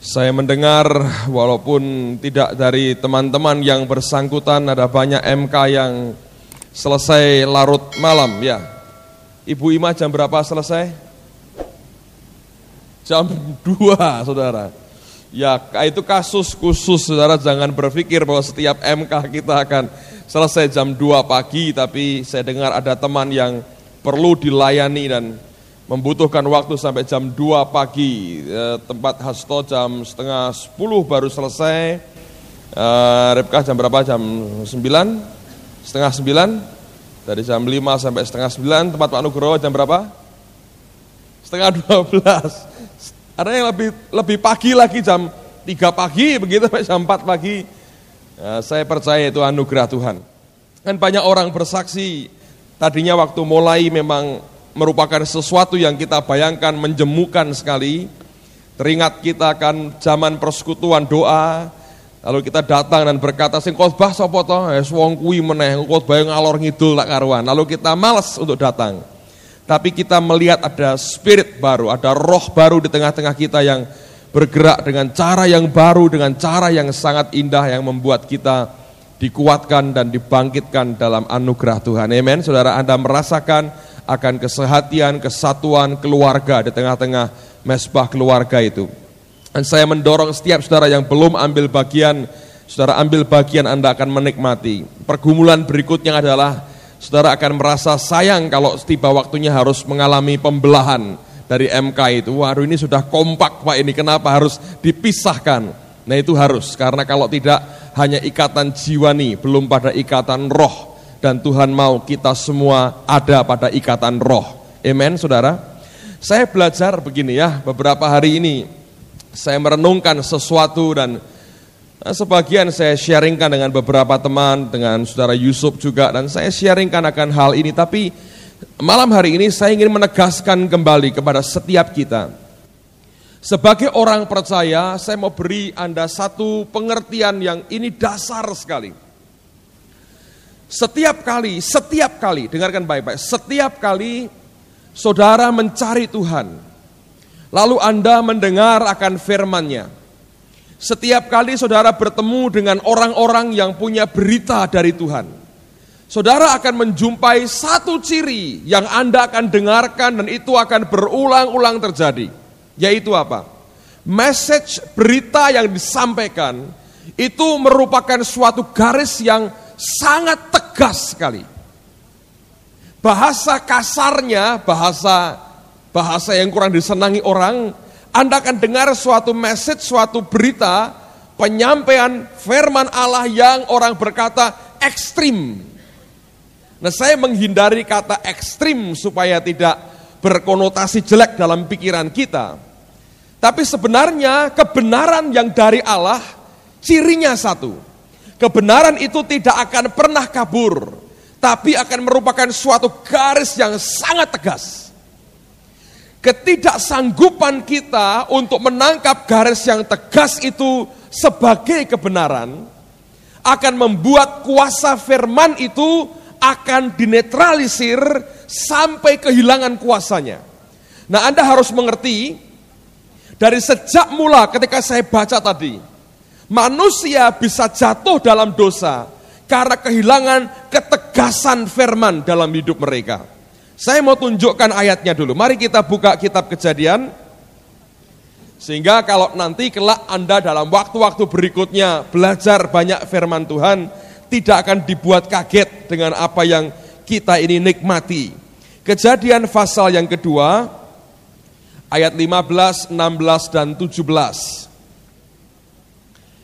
Saya mendengar walaupun tidak dari teman-teman yang bersangkutan ada banyak MK yang selesai larut malam ya. Ibu Ima jam berapa selesai? Jam 2 saudara. Ya itu kasus khusus saudara, jangan berpikir bahwa setiap MK kita akan selesai jam 2 pagi. Tapi saya dengar ada teman yang perlu dilayani dan membutuhkan waktu sampai jam 2 pagi, tempat Hasto jam setengah 10 baru selesai, Ripkah jam berapa? Jam 9? Setengah 9? Dari jam 5 sampai setengah 9, tempat Pak Nugroho jam berapa? Setengah 12. Ada yang lebih pagi lagi jam 3 pagi, begitu sampai jam 4 pagi. Saya percaya itu anugerah Tuhan. Dan banyak orang bersaksi, tadinya waktu mulai memang merupakan sesuatu yang kita bayangkan menjemukan sekali. Teringat kita akan zaman persekutuan doa, lalu kita datang dan berkata, sing khotbah sapa to? Wong kuwi meneh khotbah ngalor ngidul tak karuan. Lalu kita malas untuk datang. Tapi kita melihat ada spirit baru, ada roh baru di tengah-tengah kita yang bergerak dengan cara yang baru, dengan cara yang sangat indah yang membuat kita dikuatkan dan dibangkitkan dalam anugerah Tuhan. Amen. Saudara, Anda merasakan akan kesehatian, kesatuan keluarga di tengah-tengah mesbah keluarga itu. Dan saya mendorong setiap saudara yang belum ambil bagian, saudara ambil bagian, Anda akan menikmati. Pergumulan berikutnya adalah saudara akan merasa sayang kalau tiba waktunya harus mengalami pembelahan dari MK itu. Waduh, ini sudah kompak Pak, ini kenapa harus dipisahkan? Nah itu harus, karena kalau tidak hanya ikatan jiwani, belum pada ikatan roh. Dan Tuhan mau kita semua ada pada ikatan roh. Amen, saudara. Saya belajar begini ya, beberapa hari ini saya merenungkan sesuatu dan sebagian saya sharingkan dengan beberapa teman, dengan saudara Yusuf juga, dan saya sharingkan akan hal ini. Tapi malam hari ini saya ingin menegaskan kembali kepada setiap kita. Sebagai orang percaya, saya mau beri Anda satu pengertian yang ini dasar sekali. Setiap kali, dengarkan baik-baik, setiap kali saudara mencari Tuhan, lalu Anda mendengar akan firman-Nya, setiap kali saudara bertemu dengan orang-orang yang punya berita dari Tuhan, saudara akan menjumpai satu ciri yang Anda akan dengarkan dan itu akan berulang-ulang terjadi, yaitu apa? Message berita yang disampaikan itu merupakan suatu garis yang sangat tegas sekali. Bahasa kasarnya, bahasa yang kurang disenangi orang, Anda akan dengar suatu message, suatu berita, penyampaian firman Allah yang orang berkata ekstrim. Nah, saya menghindari kata ekstrim supaya tidak berkonotasi jelek dalam pikiran kita. Tapi sebenarnya kebenaran yang dari Allah, cirinya satu. Kebenaran itu tidak akan pernah kabur, tapi akan merupakan suatu garis yang sangat tegas. Ketidaksanggupan kita untuk menangkap garis yang tegas itu sebagai kebenaran akan membuat kuasa firman itu akan dinetralisir sampai kehilangan kuasanya. Nah, Anda harus mengerti, dari sejak mula ketika saya baca tadi, manusia bisa jatuh dalam dosa karena kehilangan ketegasan firman dalam hidup mereka. Saya mau tunjukkan ayatnya dulu. Mari kita buka kitab Kejadian. Sehingga kalau nanti kelak Anda dalam waktu-waktu berikutnya belajar banyak firman Tuhan, tidak akan dibuat kaget dengan apa yang kita ini nikmati. Kejadian pasal yang kedua, ayat 15, 16, dan 17.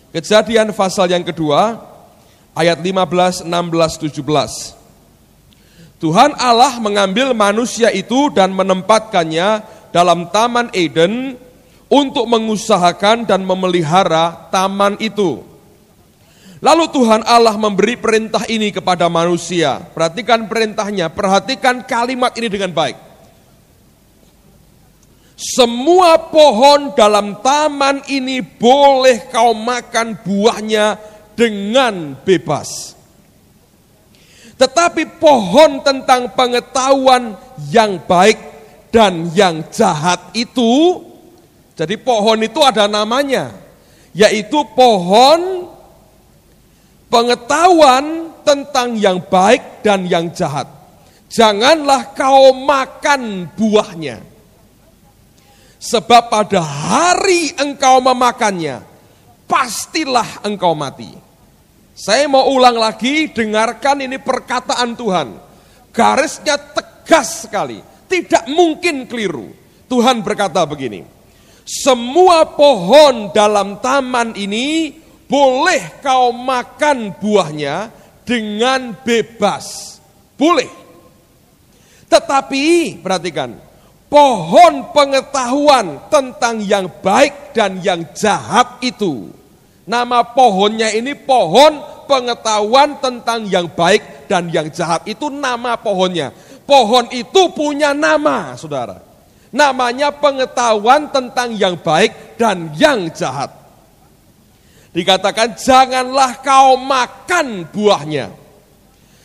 Kejadian pasal yang kedua, ayat 15, 16, 17. Tuhan Allah mengambil manusia itu dan menempatkannya dalam Taman Eden untuk mengusahakan dan memelihara taman itu. Lalu Tuhan Allah memberi perintah ini kepada manusia. Perhatikan perintahnya, perhatikan kalimat ini dengan baik. Semua pohon dalam taman ini boleh kau makan buahnya dengan bebas. Tetapi pohon tentang pengetahuan yang baik dan yang jahat itu Jadi pohon itu ada namanya, yaitu pohon pengetahuan tentang yang baik dan yang jahat. Janganlah kau makan buahnya, sebab pada hari engkau memakannya, pastilah engkau mati. Saya mau ulang lagi, dengarkan ini perkataan Tuhan. Garisnya tegas sekali, tidak mungkin keliru. Tuhan berkata begini, semua pohon dalam taman ini boleh kau makan buahnya dengan bebas. Boleh. Tetapi, perhatikan, pohon pengetahuan tentang yang baik dan yang jahat itu. Nama pohonnya ini pohon pengetahuan tentang yang baik dan yang jahat. Itu nama pohonnya. Pohon itu punya nama, saudara. Namanya pengetahuan tentang yang baik dan yang jahat. Dikatakan janganlah kau makan buahnya,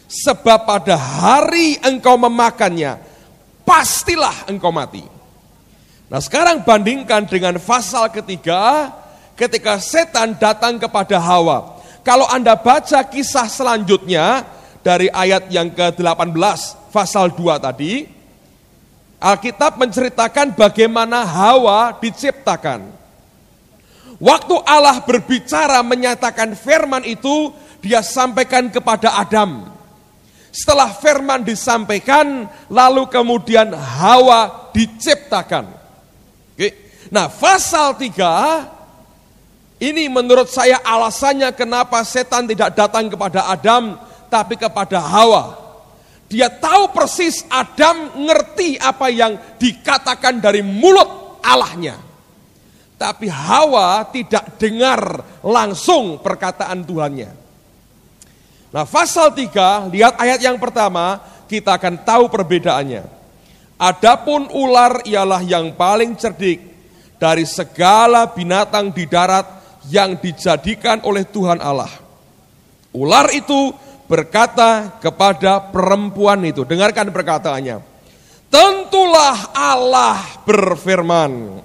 sebab pada hari engkau memakannya, pastilah engkau mati. Nah sekarang bandingkan dengan pasal ketiga, ketika setan datang kepada Hawa. Kalau Anda baca kisah selanjutnya, dari ayat yang ke-18, pasal 2 tadi, Alkitab menceritakan bagaimana Hawa diciptakan. Waktu Allah berbicara menyatakan firman itu, dia sampaikan kepada Adam. Setelah firman disampaikan, lalu kemudian Hawa diciptakan. Oke. Nah, pasal 3, ini menurut saya alasannya kenapa setan tidak datang kepada Adam, tapi kepada Hawa. Dia tahu persis Adam ngerti apa yang dikatakan dari mulut Allahnya. Tapi Hawa tidak dengar langsung perkataan Tuhannya. Nah pasal 3, lihat ayat yang pertama, kita akan tahu perbedaannya. Adapun ular ialah yang paling cerdik dari segala binatang di darat yang dijadikan oleh Tuhan Allah. Ular itu berkata kepada perempuan itu, dengarkan perkataannya. Tentulah Allah berfirman,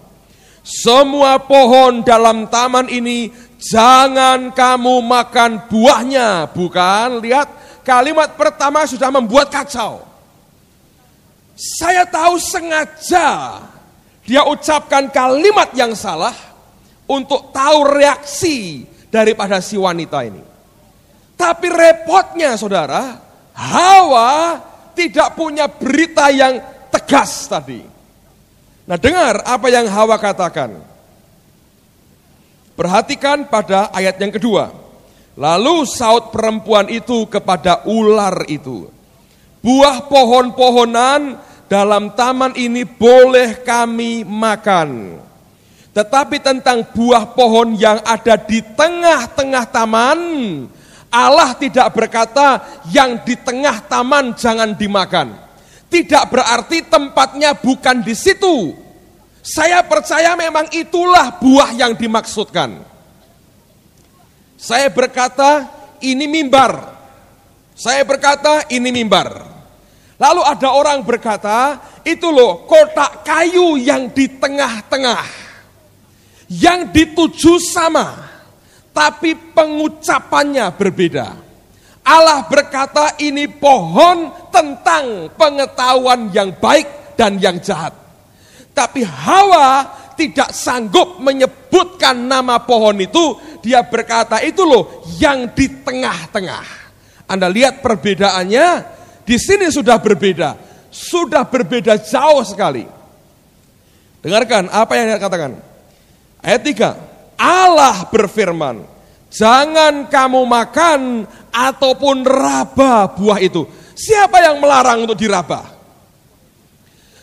semua pohon dalam taman ini jangan kamu makan buahnya. Bukan, lihat kalimat pertama sudah membuat kacau. Saya tahu sengaja dia ucapkan kalimat yang salah untuk tahu reaksi daripada si wanita ini. Tapi repotnya saudara, Hawa tidak punya berita yang tegas tadi. Nah dengar apa yang Hawa katakan. Perhatikan pada ayat yang kedua. Lalu saut perempuan itu kepada ular itu, buah pohon-pohonan dalam taman ini boleh kami makan. Tetapi tentang buah pohon yang ada di tengah-tengah taman, Allah tidak berkata yang di tengah taman jangan dimakan. Tidak berarti tempatnya bukan di situ. Saya percaya memang itulah buah yang dimaksudkan. Saya berkata ini mimbar. Saya berkata ini mimbar. Lalu ada orang berkata, itu loh kotak kayu yang di tengah-tengah. Yang dituju sama. Tapi pengucapannya berbeda. Allah berkata ini pohon tentang pengetahuan yang baik dan yang jahat. Tapi Hawa tidak sanggup menyebutkan nama pohon itu. Dia berkata itu loh yang di tengah-tengah. Anda lihat perbedaannya, di sini sudah berbeda. Sudah berbeda jauh sekali. Dengarkan apa yang dia katakan. Ayat 3. Allah berfirman, jangan kamu makan ataupun raba buah itu. Siapa yang melarang untuk diraba?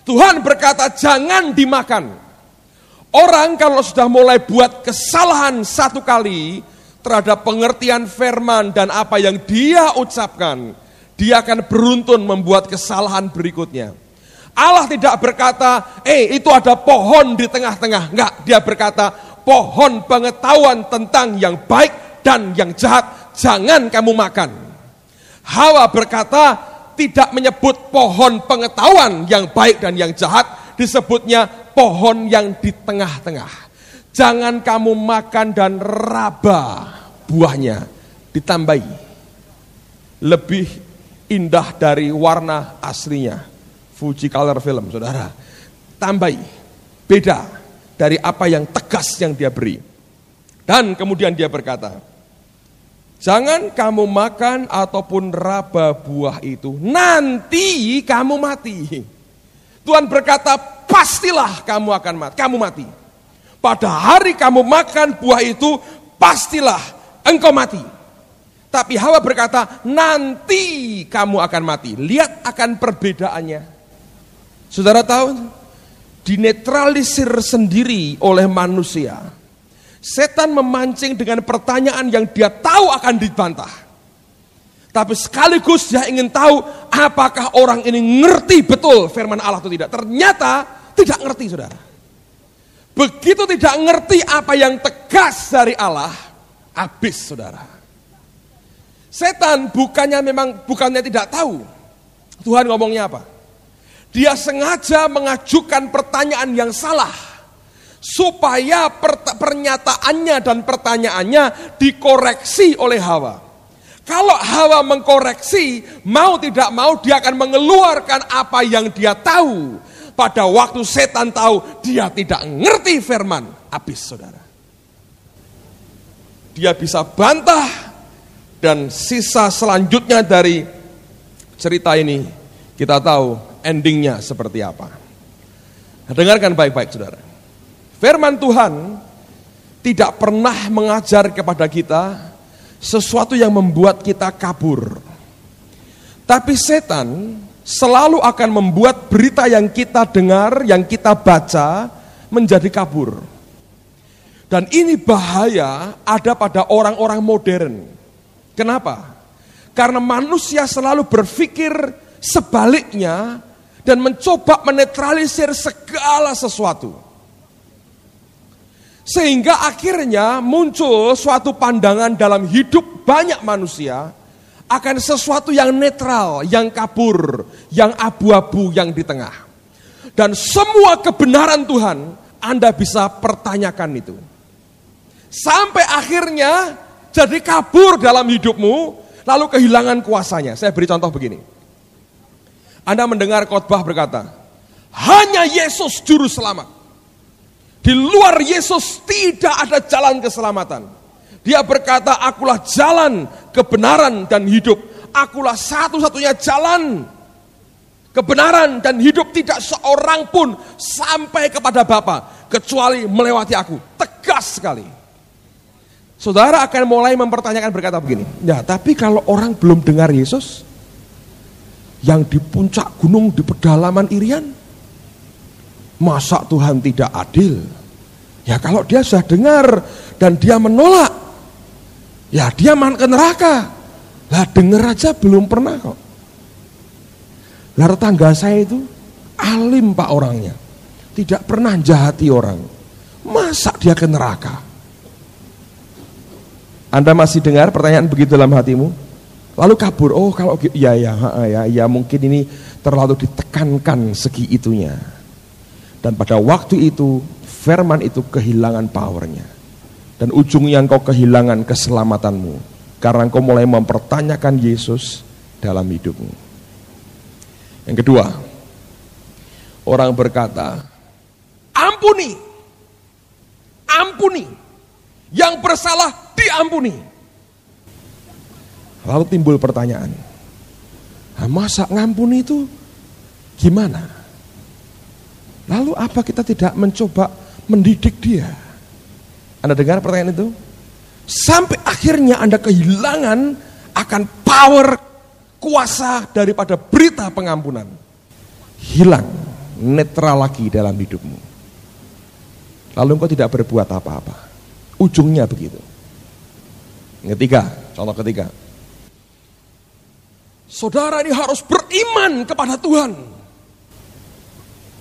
Tuhan berkata jangan dimakan. Orang kalau sudah mulai buat kesalahan satu kali terhadap pengertian firman dan apa yang dia ucapkan, dia akan beruntun membuat kesalahan berikutnya. Allah tidak berkata, itu ada pohon di tengah-tengah. Enggak, dia berkata, pohon pengetahuan tentang yang baik dan yang jahat, jangan kamu makan. Hawa berkata, tidak menyebut pohon pengetahuan yang baik dan yang jahat, disebutnya pohon yang di tengah-tengah. Jangan kamu makan dan raba buahnya. Ditambahi. Lebih indah dari warna aslinya. Fuji Color Film, saudara. Tambahi. Beda dari apa yang tegas yang dia beri. Dan kemudian dia berkata, jangan kamu makan ataupun raba buah itu, nanti kamu mati. Tuhan berkata, pastilah kamu akan mati. Kamu mati. Pada hari kamu makan buah itu, pastilah engkau mati. Tapi Hawa berkata, nanti kamu akan mati. Lihat akan perbedaannya. Saudara tahu, dinetralisir sendiri oleh manusia. Setan memancing dengan pertanyaan yang dia tahu akan dibantah. Tapi sekaligus dia ingin tahu apakah orang ini ngerti betul firman Allah atau tidak. Ternyata tidak ngerti, saudara. Begitu tidak ngerti apa yang tegas dari Allah, habis, saudara. Setan bukannya tidak tahu. Tuhan ngomongnya apa? Dia sengaja mengajukan pertanyaan yang salah supaya pernyataannya dan pertanyaannya dikoreksi oleh Hawa. Kalau Hawa mengkoreksi, mau tidak mau dia akan mengeluarkan apa yang dia tahu. Pada waktu setan tahu dia tidak ngerti firman, habis, saudara. Dia bisa bantah, dan sisa selanjutnya dari cerita ini kita tahu endingnya seperti apa. Dengarkan baik-baik, saudara. Firman Tuhan tidak pernah mengajar kepada kita sesuatu yang membuat kita kabur. Tapi setan selalu akan membuat berita yang kita dengar, yang kita baca menjadi kabur. Dan ini bahaya ada pada orang-orang modern. Kenapa? Karena manusia selalu berpikir sebaliknya dan mencoba menetralisir segala sesuatu. Sehingga akhirnya muncul suatu pandangan dalam hidup banyak manusia akan sesuatu yang netral, yang kabur, yang abu-abu, yang di tengah. Dan semua kebenaran Tuhan Anda bisa pertanyakan itu. Sampai akhirnya jadi kabur dalam hidupmu, lalu kehilangan kuasanya. Saya beri contoh begini. Anda mendengar khotbah berkata, hanya Yesus juru selamat. Di luar Yesus tidak ada jalan keselamatan. Dia berkata, akulah jalan, kebenaran, dan hidup. Akulah satu-satunya jalan, kebenaran, dan hidup. Tidak seorang pun sampai kepada Bapa, kecuali melewati aku. Tegas sekali. Saudara akan mulai mempertanyakan berkata begini, ya tapi kalau orang belum dengar Yesus, yang di puncak gunung di pedalaman Irian, masa Tuhan tidak adil? Ya kalau dia sudah dengar dan dia menolak, ya dia masuk ke neraka. Lah dengar aja belum pernah kok. Lah tetangga saya itu alim pak orangnya, tidak pernah jahati orang. Masa dia ke neraka? Anda masih dengar pertanyaan begitu dalam hatimu? Lalu kabur. Oh kalau ya mungkin ini terlalu ditekankan segi itunya. Dan pada waktu itu firman itu kehilangan powernya. Dan ujungnya engkau kehilangan keselamatanmu. Karena engkau mulai mempertanyakan Yesus dalam hidupmu. Yang kedua, orang berkata, ampuni. Ampuni. Yang bersalah diampuni. Lalu timbul pertanyaan, nah, masa ngampuni itu gimana? Lalu apa kita tidak mencoba mendidik dia? Anda dengar pertanyaan itu? Sampai akhirnya Anda kehilangan akan power kuasa daripada berita pengampunan. Hilang, netral lagi dalam hidupmu. Lalu engkau tidak berbuat apa-apa. Ujungnya begitu. Ketiga, contoh ketiga. Saudara ini harus beriman kepada Tuhan.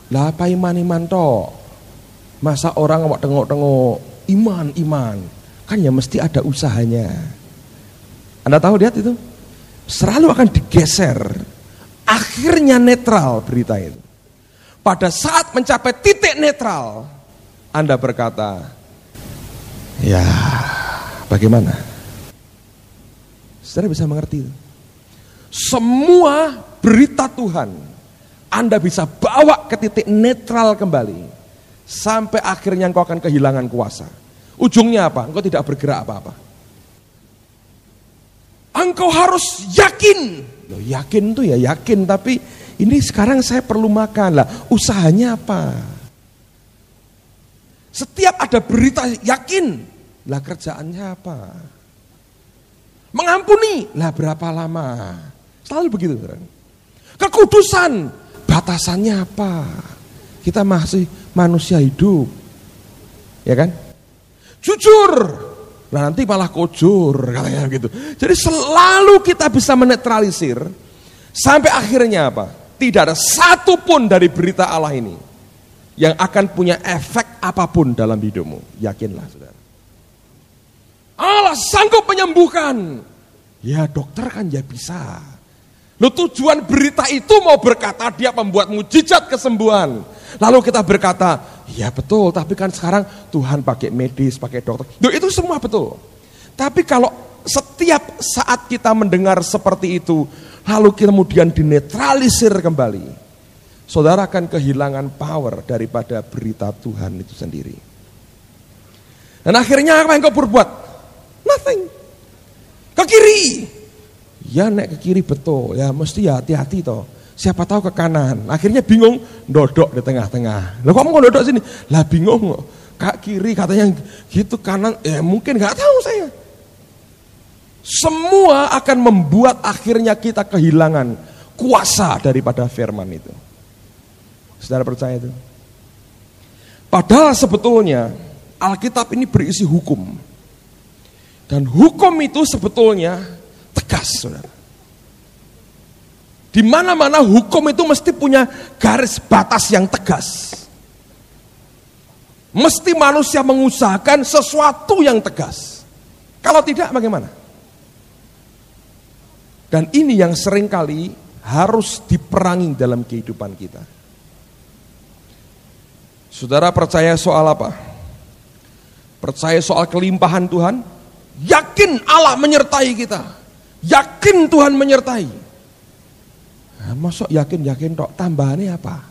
Lah apa iman toh? Masa orang awak tengok-tengok iman. Kan ya mesti ada usahanya. Anda tahu lihat itu? Selalu akan digeser. Akhirnya netral berita itu. pada saat mencapai titik netral, Anda berkata, ya bagaimana? Saudara bisa mengerti itu? Semua berita Tuhan Anda bisa bawa ke titik netral kembali, sampai akhirnya engkau akan kehilangan kuasa. Ujungnya apa? Engkau tidak bergerak apa-apa. Engkau harus yakin. Loh, yakin tuh ya yakin, tapi ini sekarang saya perlu makan lah. Usahanya apa? Setiap ada berita yakin, lah kerjaannya apa? Mengampuni, lah berapa lama? Selalu begitu. Kekudusan, batasannya apa? Kita masih manusia hidup, ya kan? Jujur, nah nanti malah kojur, katanya gitu. Jadi selalu kita bisa menetralisir, sampai akhirnya apa? Tidak ada satupun dari berita Allah ini yang akan punya efek apapun dalam hidupmu. Yakinlah saudara. Allah sanggup menyembuhkan. Ya dokter kan ya bisa. Loh, tujuan berita itu mau berkata dia membuat mujizat kesembuhan. Lalu kita berkata, ya betul, tapi kan sekarang Tuhan pakai medis, pakai dokter. Loh, itu semua betul. Tapi kalau setiap saat kita mendengar seperti itu, lalu kemudian dinetralisir kembali, saudara akan kehilangan power daripada berita Tuhan itu sendiri. Dan akhirnya apa yang kau berbuat? Nothing. Ke kiri. Ya nek ke kiri betul, ya mesti ya hati-hati toh. Siapa tahu ke kanan. Akhirnya bingung, dodok di tengah-tengah. Lah kok mau dodok sini? Lah bingung. Kak kiri katanya gitu, kanan mungkin nggak tahu saya. Semua akan membuat akhirnya kita kehilangan kuasa daripada firman itu. Saudara percaya itu? Padahal sebetulnya Alkitab ini berisi hukum. Dan hukum itu sebetulnya tegas, saudara. Di mana-mana hukum itu mesti punya garis batas yang tegas. Mesti manusia mengusahakan sesuatu yang tegas. Kalau tidak bagaimana? Dan ini yang seringkali harus diperangi dalam kehidupan kita. Saudara percaya soal apa? Percaya soal kelimpahan Tuhan? Yakin Allah menyertai kita. Yakin Tuhan menyertai. Nah, masuk yakin tok, tambahannya apa?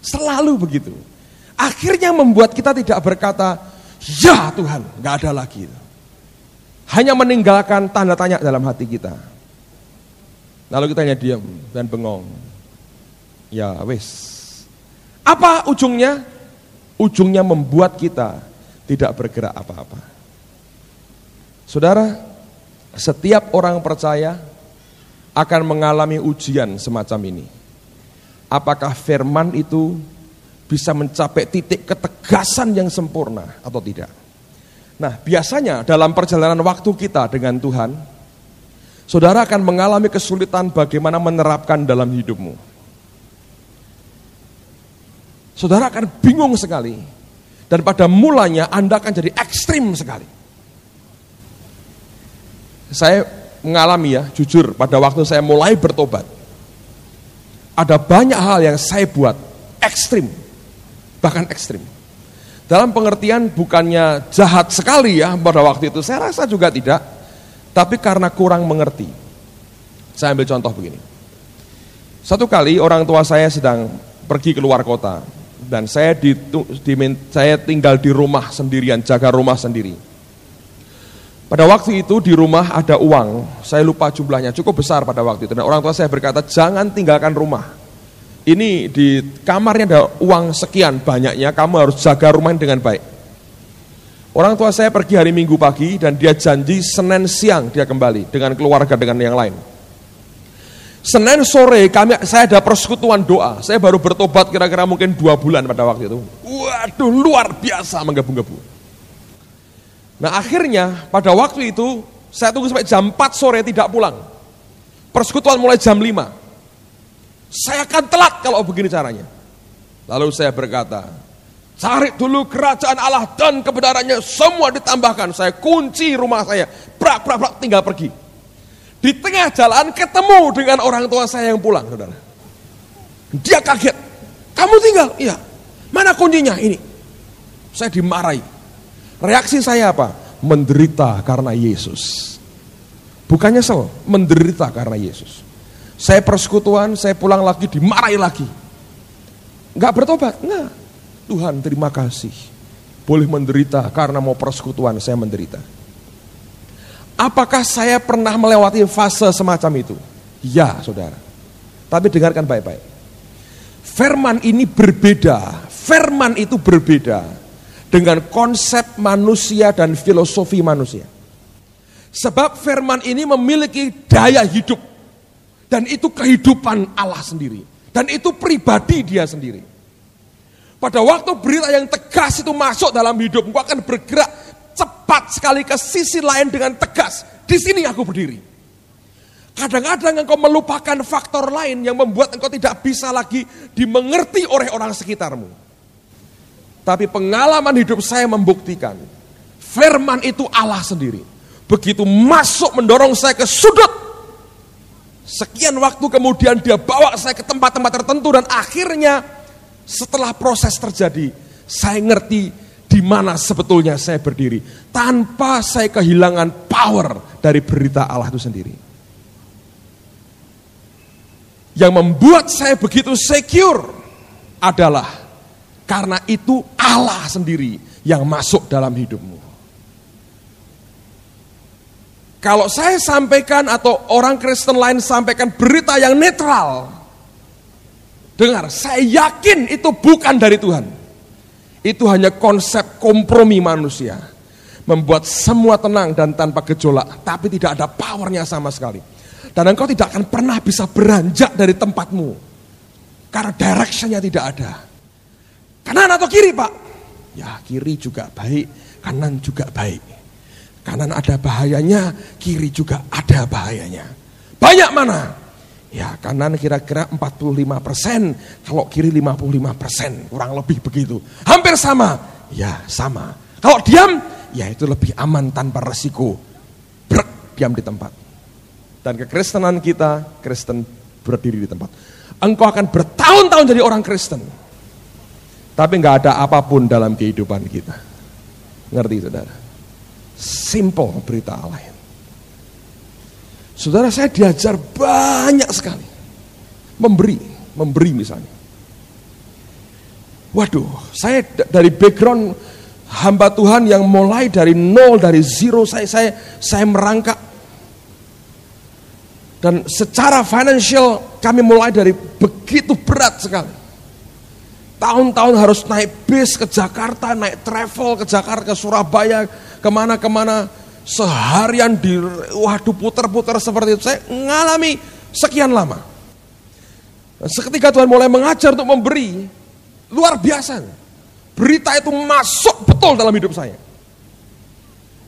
Selalu begitu. Akhirnya membuat kita tidak berkata, ya Tuhan, gak ada lagi. Hanya meninggalkan tanda tanya dalam hati kita. Lalu kita hanya diam dan bengong. Ya wis. Apa ujungnya? Ujungnya membuat kita tidak bergerak apa-apa. Saudara, setiap orang percaya akan mengalami ujian semacam ini. Apakah firman itu bisa mencapai titik ketegasan yang sempurna atau tidak? Nah, biasanya dalam perjalanan waktu kita dengan Tuhan, saudara akan mengalami kesulitan bagaimana menerapkan dalam hidupmu. Saudara akan bingung sekali. Dan pada mulanya Anda akan jadi ekstrim sekali. Saya mengalami ya, jujur pada waktu saya mulai bertobat, ada banyak hal yang saya buat ekstrim, bahkan ekstrim. Dalam pengertian bukannya jahat sekali ya pada waktu itu, saya rasa juga tidak, tapi karena kurang mengerti. Saya ambil contoh begini. Satu kali orang tua saya sedang pergi keluar kota, dan saya tinggal di rumah sendirian, jaga rumah sendiri. Pada waktu itu di rumah ada uang, saya lupa jumlahnya, cukup besar pada waktu itu. Dan orang tua saya berkata, jangan tinggalkan rumah. Ini di kamarnya ada uang sekian banyaknya, kamu harus jaga rumah ini dengan baik. Orang tua saya pergi hari Minggu pagi dan dia janji Senin siang dia kembali dengan keluarga, dengan yang lain. Senin sore saya ada persekutuan doa. Saya baru bertobat kira-kira mungkin 2 bulan pada waktu itu. Waduh, luar biasa menggebu-gebu. Nah akhirnya pada waktu itu saya tunggu sampai jam 4 sore tidak pulang. Persekutuan mulai jam 5. Saya akan telat kalau begini caranya. Lalu saya berkata, cari dulu kerajaan Allah dan kebenarannya, semua ditambahkan. Saya kunci rumah saya, brak tinggal pergi. Di tengah jalan ketemu dengan orang tua saya yang pulang, saudara. Dia kaget. Kamu tinggal? Iya. Mana kuncinya? Ini. Saya dimarahi. Reaksi saya apa? Menderita karena Yesus. Bukan nyesel, menderita karena Yesus. Saya persekutuan, saya pulang lagi, dimarahi lagi. Enggak bertobat? Enggak. Tuhan terima kasih. Boleh menderita karena mau persekutuan, saya menderita. Apakah saya pernah melewati fase semacam itu? Ya, saudara. Tapi dengarkan baik-baik. Firman ini berbeda. Firman itu berbeda dengan konsep manusia dan filosofi manusia. Sebab firman ini memiliki daya hidup. Dan itu kehidupan Allah sendiri. Dan itu pribadi dia sendiri. Pada waktu berita yang tegas itu masuk dalam hidup, engkau akan bergerak cepat sekali ke sisi lain dengan tegas. Di sini aku berdiri. Kadang-kadang engkau melupakan faktor lain yang membuat engkau tidak bisa lagi dimengerti oleh orang sekitarmu. Tapi pengalaman hidup saya membuktikan, firman itu Allah sendiri. Begitu masuk mendorong saya ke sudut, sekian waktu kemudian dia bawa saya ke tempat-tempat tertentu dan akhirnya setelah proses terjadi, saya ngerti di mana sebetulnya saya berdiri. Tanpa saya kehilangan power dari berita Allah itu sendiri. Yang membuat saya begitu secure adalah karena itu Allah sendiri yang masuk dalam hidupmu. Kalau saya sampaikan atau orang Kristen lain sampaikan berita yang netral, dengar, saya yakin itu bukan dari Tuhan. Itu hanya konsep kompromi manusia. Membuat semua tenang dan tanpa gejolak, tapi tidak ada powernya sama sekali. Dan engkau tidak akan pernah bisa beranjak dari tempatmu. Karena directionnya tidak ada. Kanan atau kiri, Pak? Ya, kiri juga baik, kanan juga baik. Kanan ada bahayanya, kiri juga ada bahayanya. Banyak mana? Ya, kanan kira-kira 45%, kalau kiri 55%, kurang lebih begitu. Hampir sama. Ya, sama. Kalau diam, ya itu lebih aman tanpa resiko. Diam di tempat. Dan kekristenan kita, Kristen berdiri di tempat. Engkau akan bertahun-tahun jadi orang Kristen. Tapi gak ada apapun dalam kehidupan kita. Ngerti saudara? Simple berita Allah. Saudara, saya diajar banyak sekali. Memberi misalnya. Waduh, saya dari background hamba Tuhan yang mulai dari nol, dari zero, saya merangkak. Dan secara financial kami mulai dari begitu berat sekali. Tahun-tahun harus naik bis ke Jakarta, naik travel ke Jakarta, ke Surabaya, kemana-kemana. Seharian puter-puter seperti itu. Saya mengalami sekian lama. Dan seketika Tuhan mulai mengajar untuk memberi, luar biasa. Berita itu masuk betul dalam hidup saya.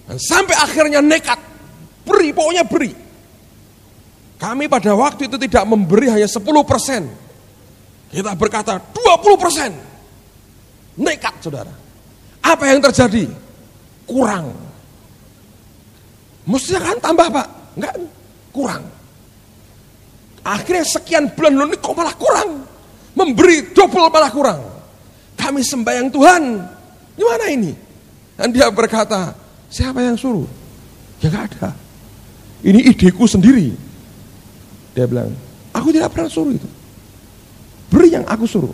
Dan sampai akhirnya nekat, pokoknya beri. Kami pada waktu itu tidak memberi hanya 10%. Kita berkata 20%. Nekat, saudara. Apa yang terjadi? Kurang. Mestinya kan tambah, Pak. Enggak, kurang. Akhirnya sekian bulan ini kok malah kurang. Memberi double malah kurang. Kami sembahyang Tuhan. Gimana ini? Dan dia berkata, siapa yang suruh? Ya enggak ada. Ini ideku sendiri. Dia bilang, aku tidak pernah suruh itu. Beri yang aku suruh.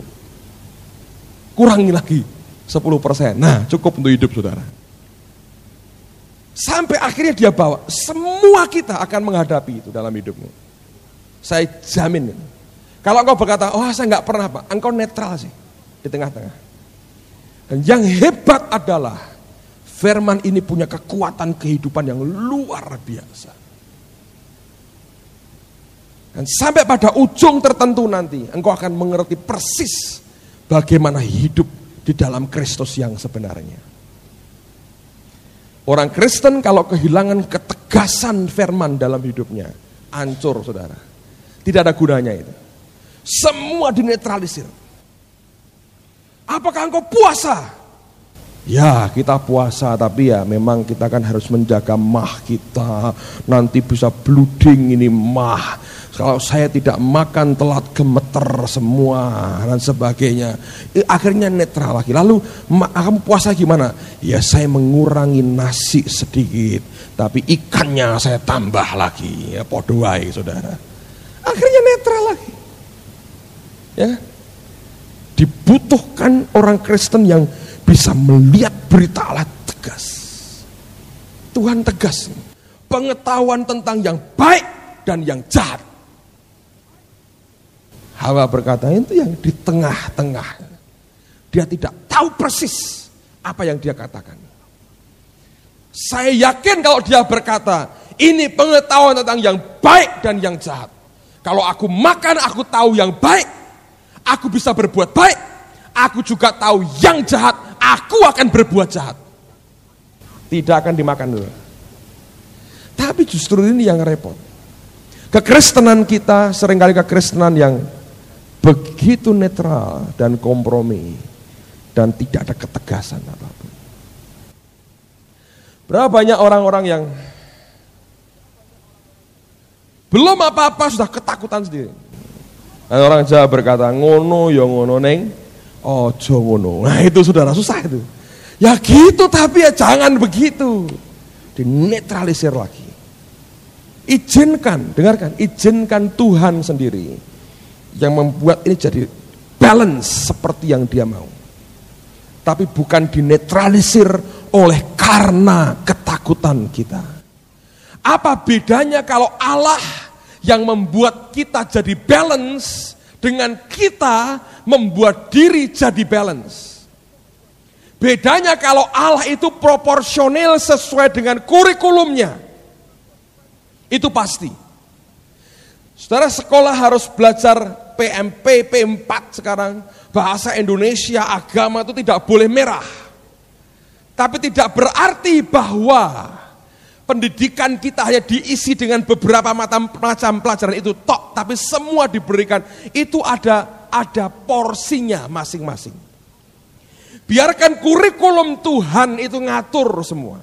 Kurangi lagi 10%. Nah, cukup untuk hidup saudara. Sampai akhirnya dia bawa. Semua kita akan menghadapi itu dalam hidupmu. Saya jamin. Kalau engkau berkata, oh saya nggak pernah, Pak. Engkau netral sih. Di tengah-tengah. Dan yang hebat adalah firman ini punya kekuatan kehidupan yang luar biasa. Dan sampai pada ujung tertentu nanti, engkau akan mengerti persis bagaimana hidup di dalam Kristus yang sebenarnya. Orang Kristen kalau kehilangan ketegasan firman dalam hidupnya, hancur saudara. Tidak ada gunanya itu. Semua dinetralisir. Apakah engkau puasa? Ya kita puasa, tapi ya memang kita kan harus menjaga mah kita. Nanti bisa blooding ini mah. Kalau saya tidak makan telat gemeter semua dan sebagainya. Akhirnya netral lagi. Lalu kamu puasa gimana? Ya saya mengurangi nasi sedikit, tapi ikannya saya tambah lagi. Ya podo wae, saudara. Akhirnya netral lagi. Ya. Dibutuhkan orang Kristen yang bisa melihat berita Allah tegas. Tuhan tegas. Pengetahuan tentang yang baik dan yang jahat. Hawa berkata itu yang di tengah-tengah. Dia tidak tahu persis apa yang dia katakan. Saya yakin kalau dia berkata, ini pengetahuan tentang yang baik dan yang jahat. Kalau aku makan, aku tahu yang baik, aku bisa berbuat baik. Aku juga tahu yang jahat, aku akan berbuat jahat. Tidak akan dimakan dulu. Tapi justru ini yang repot. Kekristenan kita seringkali kekristenan yang begitu netral dan kompromi dan tidak ada ketegasan apapun. Berapa banyak orang-orang yang belum apa-apa sudah ketakutan sendiri. Dan orang Jawa berkata, ngono ya ngono neng, ojo ngono. Nah itu saudara, susah itu. Ya gitu, tapi ya jangan begitu. Dinetralisir lagi. Izinkan, dengarkan, izinkan Tuhan sendiri yang membuat ini jadi balance seperti yang dia mau. Tapi bukan dinetralisir oleh karena ketakutan kita. Apa bedanya kalau Allah yang membuat kita jadi balance dengan kita membuat diri jadi balance? Bedanya kalau Allah itu proporsional sesuai dengan kurikulumnya. Itu pasti. Saudara sekolah harus belajar PMP, P4 sekarang. Bahasa Indonesia, agama itu tidak boleh merah. Tapi tidak berarti bahwa pendidikan kita hanya diisi dengan beberapa macam pelajaran itu tok. Tapi semua diberikan. Itu ada porsinya masing-masing. Biarkan kurikulum Tuhan itu ngatur semua.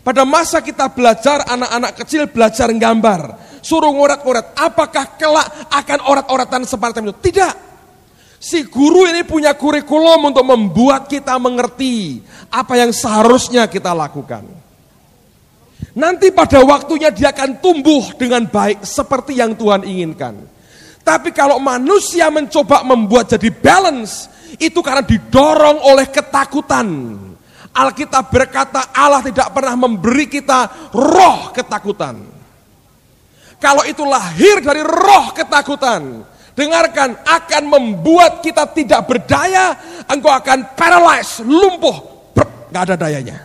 Pada masa kita belajar, anak-anak kecil belajar gambar. Suruh ngoret-ngoret, apakah kelak akan orat-oratan seperti itu? Tidak. Si guru ini punya kurikulum untuk membuat kita mengerti apa yang seharusnya kita lakukan. Nanti pada waktunya dia akan tumbuh dengan baik seperti yang Tuhan inginkan. Tapi kalau manusia mencoba membuat jadi balance, itu karena didorong oleh ketakutan. Alkitab berkata Allah tidak pernah memberi kita roh ketakutan. Kalau itu lahir dari roh ketakutan, dengarkan, akan membuat kita tidak berdaya, engkau akan paralyzed, lumpuh, gak ada dayanya.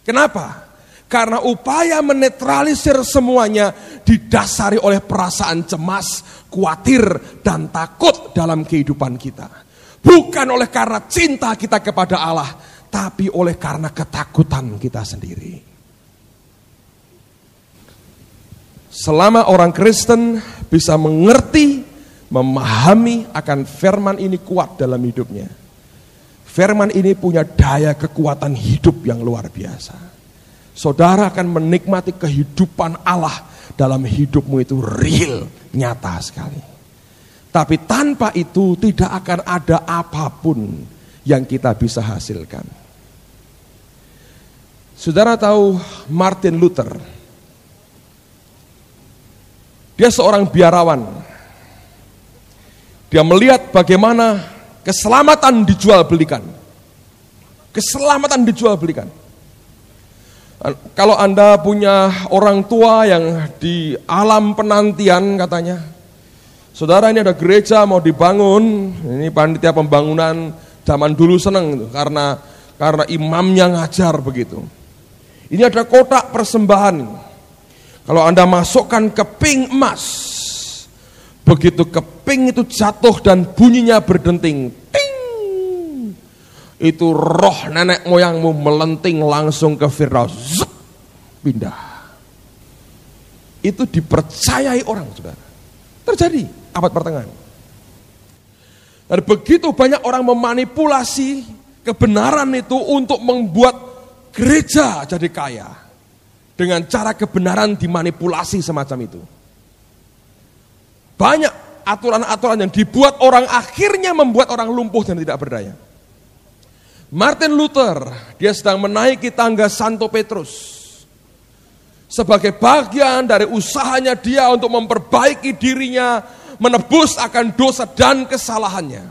Kenapa? Karena upaya menetralisir semuanya didasari oleh perasaan cemas, khawatir, dan takut dalam kehidupan kita. Bukan oleh karena cinta kita kepada Allah, tapi oleh karena ketakutan kita sendiri. Selama orang Kristen bisa mengerti, memahami akan firman ini kuat dalam hidupnya. Firman ini punya daya kekuatan hidup yang luar biasa. Saudara akan menikmati kehidupan Allah dalam hidupmu itu real, nyata sekali. Tapi tanpa itu tidak akan ada apapun yang kita bisa hasilkan. Saudara tahu Martin Luther? Dia seorang biarawan. Dia melihat bagaimana keselamatan dijual belikan. Keselamatan dijual belikan. Kalau Anda punya orang tua yang di alam penantian katanya, saudara ini ada gereja mau dibangun, ini panitia pembangunan zaman dulu seneng itu, karena imamnya ngajar begitu. Ini ada kotak persembahan. Kalau Anda masukkan keping emas, begitu keping itu jatuh dan bunyinya berdenting, ting, itu roh nenek moyangmu melenting langsung ke Firdaus, pindah. Itu dipercayai orang, saudara. Terjadi abad pertengahan. Dan begitu banyak orang memanipulasi kebenaran itu untuk membuat gereja jadi kaya. Dengan cara kebenaran dimanipulasi semacam itu. Banyak aturan-aturan yang dibuat orang akhirnya membuat orang lumpuh dan tidak berdaya. Martin Luther, dia sedang menaiki tangga Santo Petrus. Sebagai bagian dari usahanya dia untuk memperbaiki dirinya, menebus akan dosa dan kesalahannya.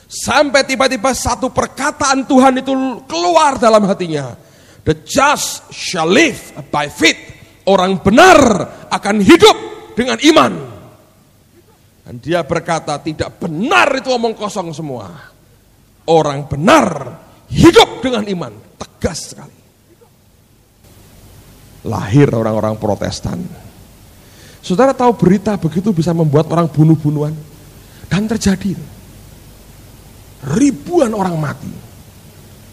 Sampai tiba-tiba satu perkataan Tuhan itu keluar dalam hatinya. The just shall live by faith. Orang benar akan hidup dengan iman. Dan dia berkata, tidak benar itu omong kosong semua. Orang benar hidup dengan iman. Tegas sekali. Lahir orang-orang Protestan. Saudara tahu berita begitu bisa membuat orang bunuh-bunuhan. Dan terjadi. Ribuan orang mati.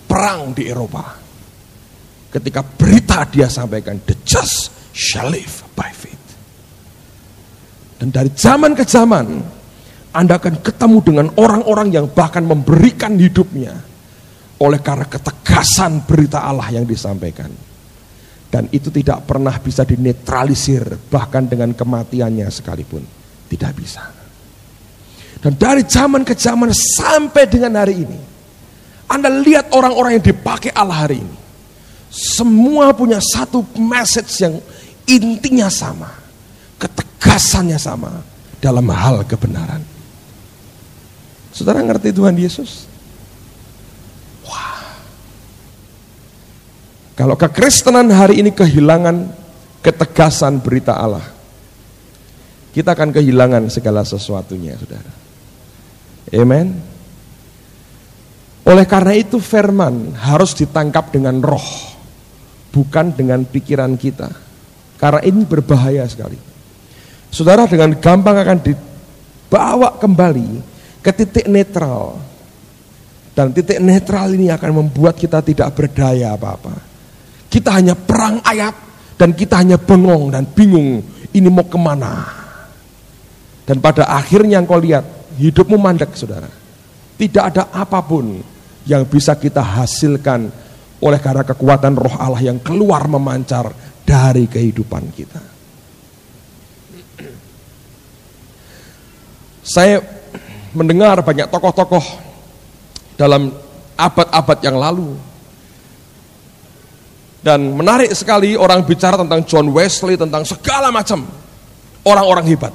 Perang di Eropa. Ketika berita dia sampaikan, the just shall live by faith. Dan dari zaman ke zaman, Anda akan ketemu dengan orang-orang yang bahkan memberikan hidupnya oleh karena ketegasan berita Allah yang disampaikan. Dan itu tidak pernah bisa dinetralisir, bahkan dengan kematiannya sekalipun. Tidak bisa. Dan dari zaman ke zaman sampai dengan hari ini, Anda lihat orang-orang yang dipakai Allah hari ini. Semua punya satu message yang intinya sama. Ketegasannya sama dalam hal kebenaran. Saudara ngerti Tuhan Yesus? Wah. Kalau kekristenan hari ini kehilangan ketegasan berita Allah, kita akan kehilangan segala sesuatunya, saudara. Amen. Oleh karena itu firman harus ditangkap dengan roh, bukan dengan pikiran kita. Karena ini berbahaya sekali. Saudara dengan gampang akan dibawa kembali ke titik netral. Dan titik netral ini akan membuat kita tidak berdaya apa-apa. Kita hanya perang ayat dan kita hanya bengong dan bingung ini mau kemana. Dan pada akhirnya engkau lihat hidupmu mandek, saudara. Tidak ada apapun yang bisa kita hasilkan oleh karena kekuatan roh Allah yang keluar memancar dari kehidupan kita. Saya mendengar banyak tokoh-tokoh dalam abad-abad yang lalu. Dan menarik sekali orang bicara tentang John Wesley, tentang segala macam orang-orang hebat.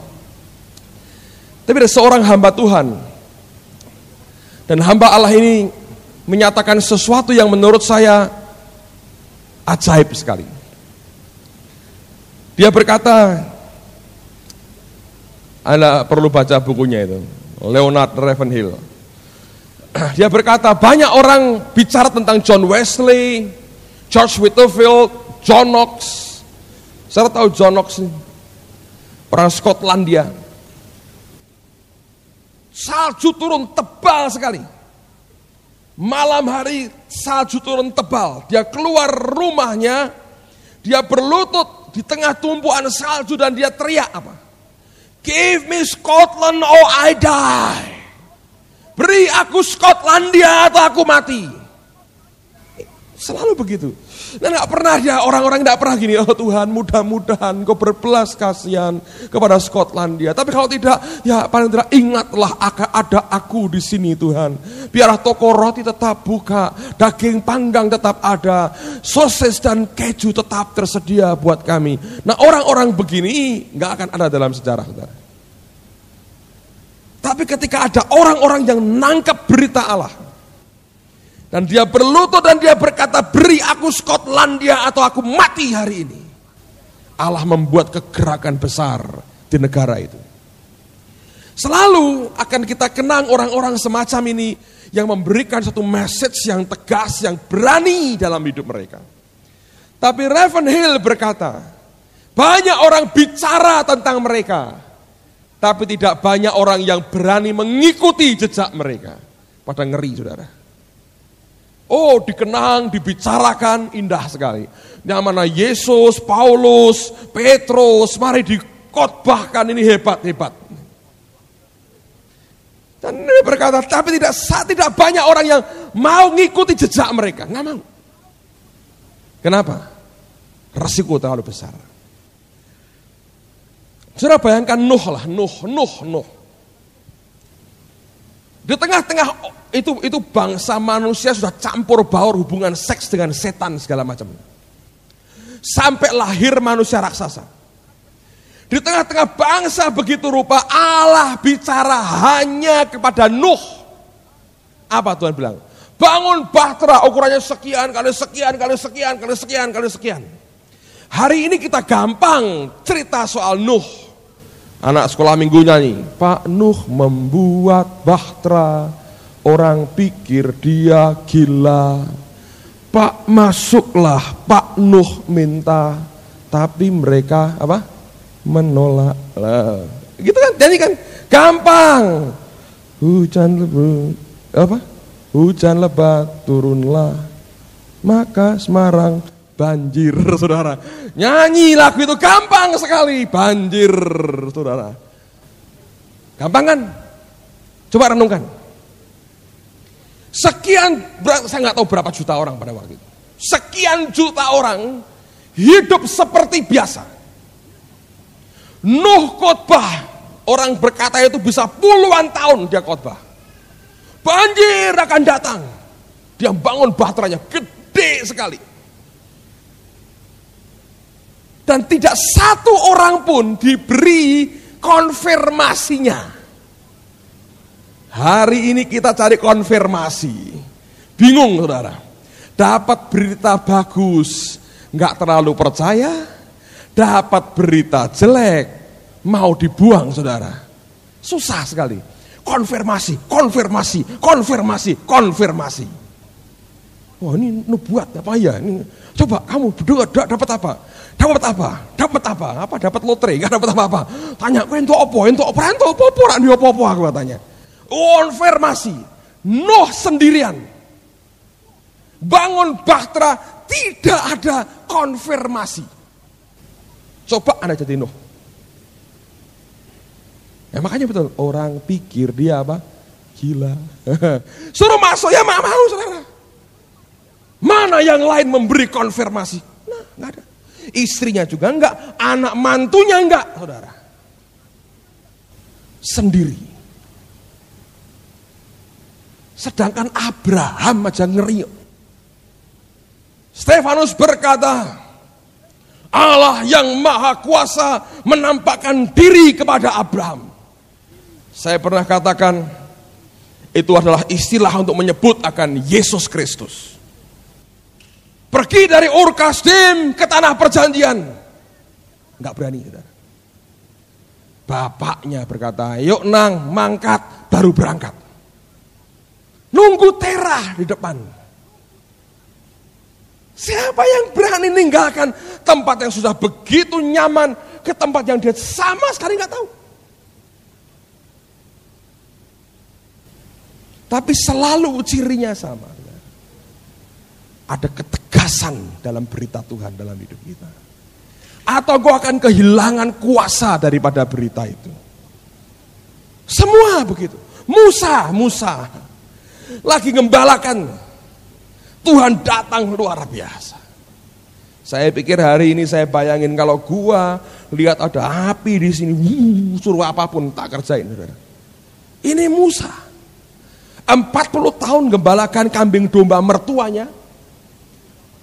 Tapi ada seorang hamba Tuhan. Dan hamba Allah ini menyatakan sesuatu yang menurut saya ajaib sekali. Dia berkata, Anda perlu baca bukunya itu, Leonard Ravenhill. Dia berkata, banyak orang bicara tentang John Wesley, George Whitefield, John Knox. Saya tahu John Knox ini, orang Skotlandia. Salju turun tebal sekali. Malam hari salju turun tebal. Dia keluar rumahnya, dia berlutut di tengah tumpuan salju dan dia teriak apa? Give me Scotland or I die. Beri aku Skotlandia atau aku mati. Selalu begitu. Dan gak pernah dia, orang-orang gak pernah gini, oh Tuhan mudah-mudahan kau berbelas kasihan kepada Skotlandia. Tapi kalau tidak, ya paling tidak ingatlah ada aku di sini Tuhan. Biarlah toko roti tetap buka, daging panggang tetap ada, sosis dan keju tetap tersedia buat kami. Nah orang-orang begini gak akan ada dalam sejarah, saudara. Tapi ketika ada orang-orang yang nangkep berita Allah, dan dia berlutut dan dia berkata, beri aku Skotlandia atau aku mati hari ini. Allah membuat kegerakan besar di negara itu. Selalu akan kita kenang orang-orang semacam ini yang memberikan satu message yang tegas, yang berani dalam hidup mereka. Tapi Ravenhill berkata, banyak orang bicara tentang mereka, tapi tidak banyak orang yang berani mengikuti jejak mereka. Pada ngeri, saudara. Oh, dikenang, dibicarakan, indah sekali. Yang mana Yesus, Paulus, Petrus, mari dikotbahkan, ini hebat-hebat. Dan dia berkata, tapi tidak banyak orang yang mau ngikuti jejak mereka. Nggak mau. Kenapa? Resiko terlalu besar. Saudara bayangkan Nuh. Di tengah-tengah itu bangsa manusia sudah campur baur hubungan seks dengan setan segala macam. Sampai lahir manusia raksasa. Di tengah-tengah bangsa begitu rupa, Allah bicara hanya kepada Nuh. Apa Tuhan bilang? Bangun bahtera ukurannya sekian kali sekian. Hari ini kita gampang cerita soal Nuh. Anak sekolah minggu nyanyi, Pak Nuh membuat bahtera, orang pikir dia gila. Pak masuklah, Pak Nuh minta, tapi mereka apa? Menolak. Lah, gitu kan? Jadi kan gampang. Hujan lebat turunlah, maka Semarang banjir, saudara. Nyanyi lagu itu gampang sekali, banjir, saudara. Gampang kan? Coba renungkan. Sekian, saya nggak tahu berapa juta orang pada waktu itu. Sekian juta orang hidup seperti biasa. Nuh khotbah, orang berkata itu bisa puluhan tahun dia khotbah. Banjir akan datang. Dia bangun bahteranya gede sekali. Dan tidak satu orang pun diberi konfirmasinya. Hari ini kita cari konfirmasi. Bingung saudara. Dapat berita bagus, nggak terlalu percaya. Dapat berita jelek, mau dibuang saudara. Susah sekali. Konfirmasi. Wah ini nubuat apa ya? Ini, coba kamu berdua dapat apa? Dapat lotre? Gak dapat apa-apa. Tanya, ento apa? Aku tanya. Konfirmasi. Nuh sendirian. Bangun bahtera, tidak ada konfirmasi. Coba Anda jadi Nuh. Ya makanya betul, orang pikir dia apa? Gila. Suruh masuk ya mau saudara. Mana yang lain memberi konfirmasi? Nah, enggak ada. Istrinya juga enggak, anak mantunya enggak, saudara. Sendiri. Sedangkan Abraham aja ngeri. Stefanus berkata, Allah yang maha kuasa menampakkan diri kepada Abraham. Saya pernah katakan, itu adalah istilah untuk menyebut akan Yesus Kristus. Pergi dari Ur Kasdim ke tanah perjanjian. Enggak berani, saudara. Bapaknya berkata, yuk nang, mangkat, baru berangkat. Nunggu Terah di depan. Siapa yang berani meninggalkan tempat yang sudah begitu nyaman ke tempat yang dia sama sekali nggak tahu. Tapi selalu cirinya sama. Ada ketegasan dalam berita Tuhan dalam hidup kita. Atau kau akan kehilangan kuasa daripada berita itu. Semua begitu. Musa lagi ngembalakan. Tuhan datang luar biasa. Saya pikir hari ini saya bayangin kalau gua lihat ada api di sini, suruh apapun tak kerjain, saudara. Ini Musa. 40 tahun gembalakan kambing domba mertuanya.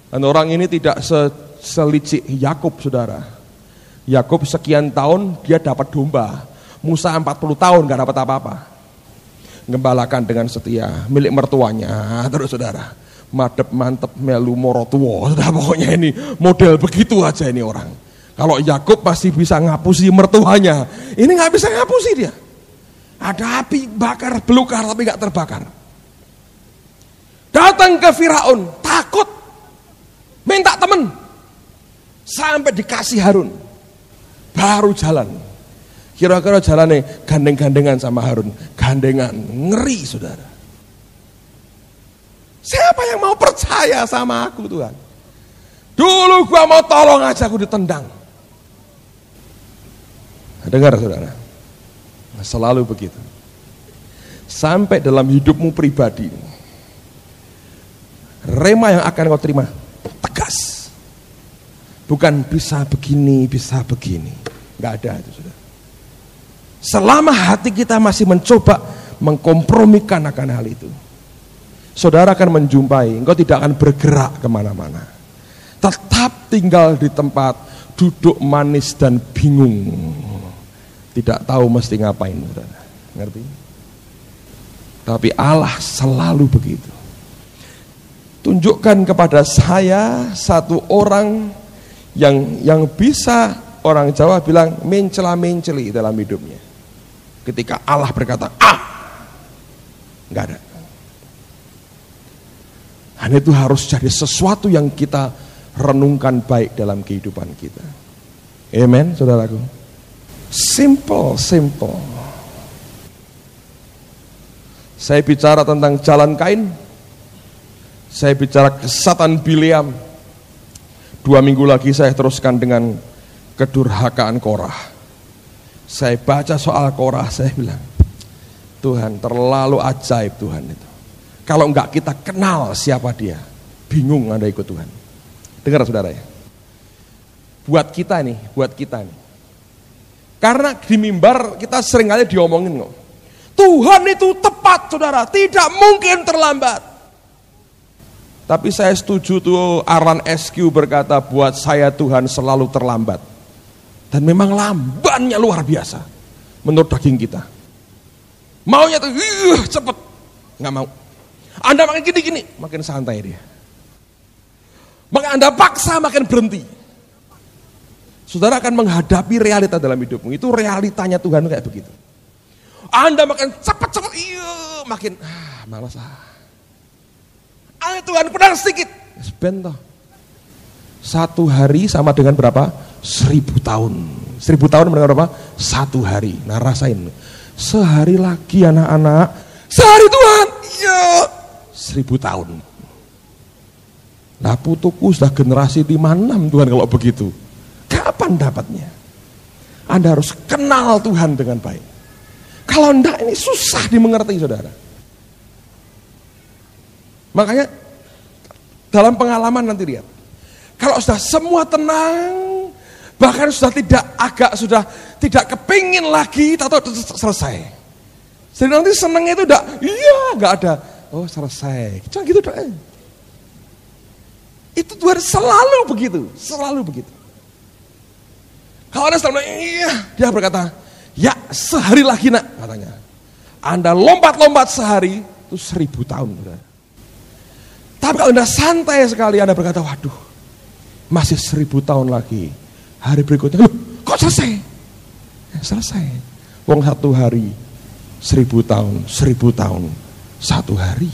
Dan orang ini tidak selicik Yakub, saudara. Yakub sekian tahun dia dapat domba. Musa 40 tahun gak dapat apa-apa. Gembalakan dengan setia, milik mertuanya, terus saudara. Madep mantep melu morotuwo, sudah pokoknya ini model begitu aja ini orang. Kalau Yakub pasti bisa ngapusi mertuanya, ini nggak bisa ngapusi dia. Ada api bakar belukar tapi nggak terbakar. Datang ke Firaun, takut, minta temen, sampai dikasih Harun, baru jalan. Kira-kira jalannya gandeng-gandengan sama Harun, gandengan, ngeri saudara. Siapa yang mau percaya sama aku Tuhan? Dulu gua mau tolong aja aku ditendang. Dengar saudara, selalu begitu. Sampai dalam hidupmu pribadi, rema yang akan kau terima tegas. Bukan bisa begini, Gak ada itu saudara. Selama hati kita masih mencoba mengkompromikan akan hal itu, saudara akan menjumpai, engkau tidak akan bergerak kemana-mana. Tetap tinggal di tempat, duduk manis dan bingung. Tidak tahu mesti ngapain, saudara. Ngerti? Tapi Allah selalu begitu. Tunjukkan kepada saya satu orang yang bisa, orang Jawa bilang mencela-menceli dalam hidupnya. Ketika Allah berkata, enggak ada. Dan itu harus jadi sesuatu yang kita renungkan baik dalam kehidupan kita. Amen, saudaraku. Simple. Saya bicara tentang jalan Kain. Saya bicara kesesatan Bileam. 2 minggu lagi saya teruskan dengan kedurhakaan Korah. Saya baca soal Korah, saya bilang, Tuhan terlalu ajaib Tuhan itu. Kalau enggak kita kenal siapa dia, bingung Anda ikut Tuhan. Dengar saudara ya. Buat kita nih. Karena di mimbar kita seringkali diomongin kok. Tuhan itu tepat saudara, tidak mungkin terlambat. Tapi saya setuju tuh Arlan SQ berkata, buat saya Tuhan selalu terlambat. Dan memang lambannya luar biasa menurut daging kita. Maunya tuh cepet, nggak mau. Anda makin gini-gini, makin santai dia. Maka Anda paksa makin berhenti. Saudara akan menghadapi realita dalam hidupmu. Itu realitanya Tuhan kayak begitu. Anda makin cepet-cepet, makin malas. Tuhan kurang sedikit, sebentar. 1 hari sama dengan berapa? 1000 tahun. 1000 tahun dengan berapa? 1 hari. Nah rasain. Sehari lagi anak-anak. Sehari Tuhan. Iya. 1000 tahun. Nah putuku sudah generasi 56 Tuhan kalau begitu. Kapan dapatnya? Anda harus kenal Tuhan dengan baik. Kalau enggak ini susah dimengerti saudara. Makanya dalam pengalaman nanti lihat. Kalau sudah semua tenang, bahkan sudah tidak kepingin lagi, atau selesai. Jadi nanti senangnya itu udah, nggak ada. Oh selesai, cuma gitu doang. Itu Tuhan selalu begitu. Kalau ada selama, dia berkata, ya sehari lagi nak, katanya. Anda lompat-lompat sehari, itu 1000 tahun. Tapi kalau Anda santai sekali, Anda berkata, waduh, masih 1000 tahun lagi. Hari berikutnya, kok selesai? Selesai. Wong 1 hari, 1000 tahun, 1000 tahun, 1 hari.